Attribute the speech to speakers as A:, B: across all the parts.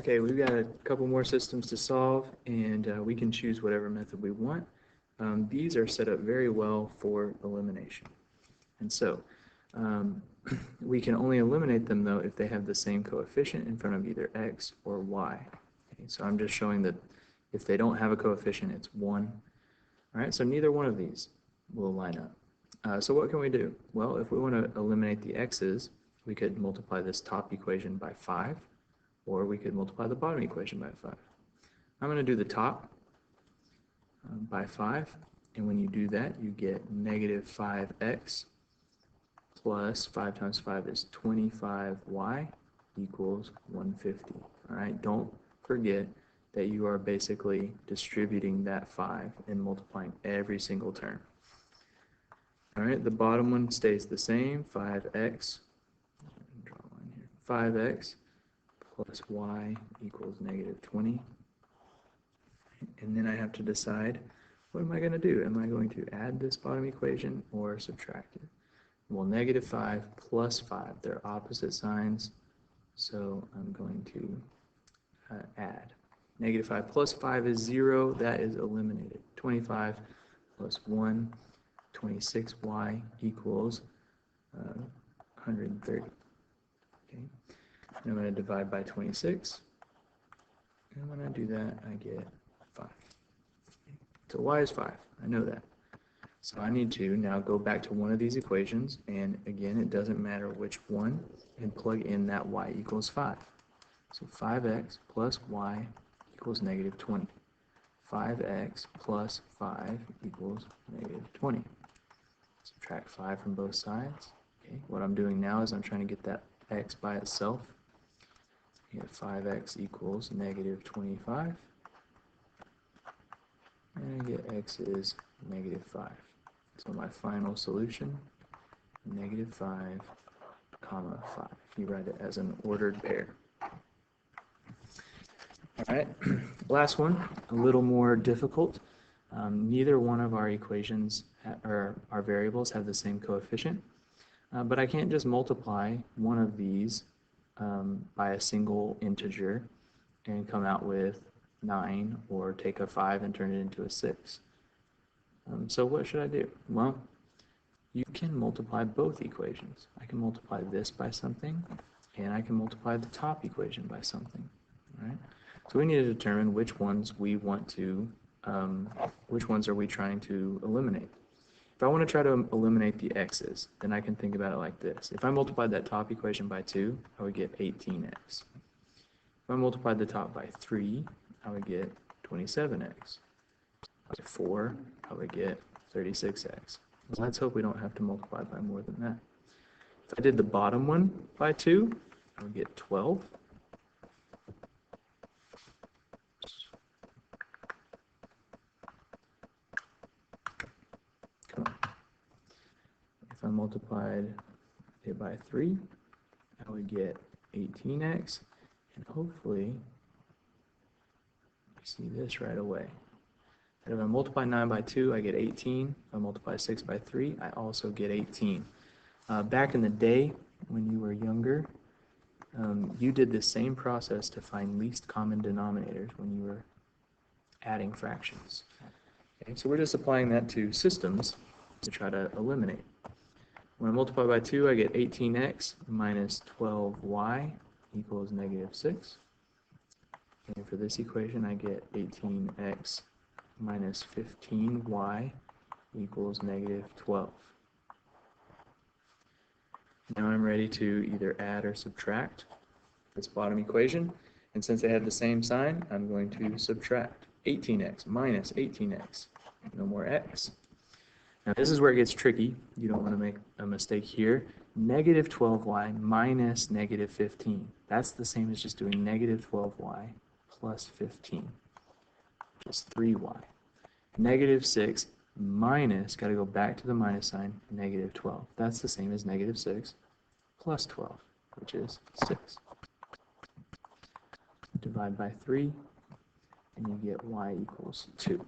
A: Okay, we've got a couple more systems to solve, and we can choose whatever method we want. These are set up very well for elimination. And so um, we can only eliminate them, though, if they have the same coefficient in front of either x or y. Okay, so I'm just showing that if they don't have a coefficient, it's 1. All right, so neither one of these will line up. So what can we do? Well, if we want to eliminate the x's, we could multiply this top equation by 5. Or we could multiply the bottom equation by 5. I'm going to do the top by 5, and when you do that, you get negative 5x plus 5 times 5 is 25y equals 150. All right, don't forget that you are basically distributing that 5 and multiplying every single term. All right, the bottom one stays the same, 5x, draw a line here, 5x plus y equals negative 20. And then I have to decide, what am I going to do? Am I going to add this bottom equation or subtract it? Well, negative 5 plus 5, they're opposite signs, so I'm going to add. Negative 5 plus 5 is 0, that is eliminated. 25 plus 1, 26y equals 130. Okay. I'm going to divide by 26, and when I do that, I get 5. So y is 5, I know that. So I need to now go back to one of these equations, and again, it doesn't matter which one, and plug in that y equals 5. So 5x plus y equals negative 20. 5x plus 5 equals negative 20. Subtract 5 from both sides. Okay. What I'm doing now is I'm trying to get that x by itself. You get 5x equals negative 25, and I get x is negative 5. So my final solution, negative 5, comma 5. You write it as an ordered pair. All right, last one, a little more difficult. Neither one of our equations or our variables have the same coefficient, but I can't just multiply one of these by a single integer and come out with 9, or take a 5 and turn it into a 6. So what should I do? Well, you can multiply both equations. I can multiply this by something, and I can multiply the top equation by something. All right? So we need to determine which ones we want to, which ones are we trying to eliminate. If I want to try to eliminate the x's, then I can think about it like this. If I multiplied that top equation by 2, I would get 18x. If I multiplied the top by 3, I would get 27x. By 4, I would get 36x. So let's hope we don't have to multiply by more than that. If I did the bottom one by 2, I would get 12. If I multiplied it by 3, I would get 18x, and hopefully you see this right away. And if I multiply 9 by 2, I get 18. If I multiply 6 by 3, I also get 18. Back in the day, when you were younger, you did the same process to find least common denominators when you were adding fractions. Okay, so we're just applying that to systems to try to eliminate. When I multiply by 2, I get 18x minus 12y equals negative 6. And for this equation, I get 18x minus 15y equals negative 12. Now I'm ready to either add or subtract this bottom equation. And since they have the same sign, I'm going to subtract 18x minus 18x. No more x. Now this is where it gets tricky. You don't want to make a mistake here. Negative 12y minus negative 15. That's the same as just doing negative 12y plus 15, which is 3y. Negative 6 minus, got to go back to the minus sign, negative 12. That's the same as negative 6 plus 12, which is 6. Divide by 3, and you get y equals 2.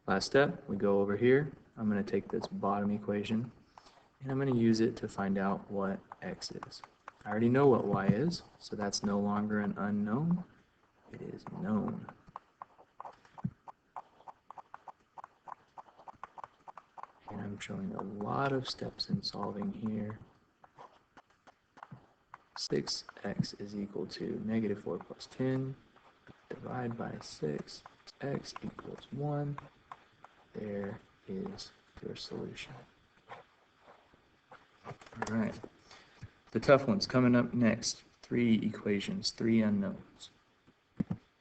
A: Last step, we go over here. I'm going to take this bottom equation, and I'm going to use it to find out what x is. I already know what y is, so that's no longer an unknown. It is known. And I'm showing a lot of steps in solving here. 6x is equal to negative 4 plus 10. Divide by 6. X equals 1. There is your solution. All right. The tough one's coming up next. 3 equations, 3 unknowns.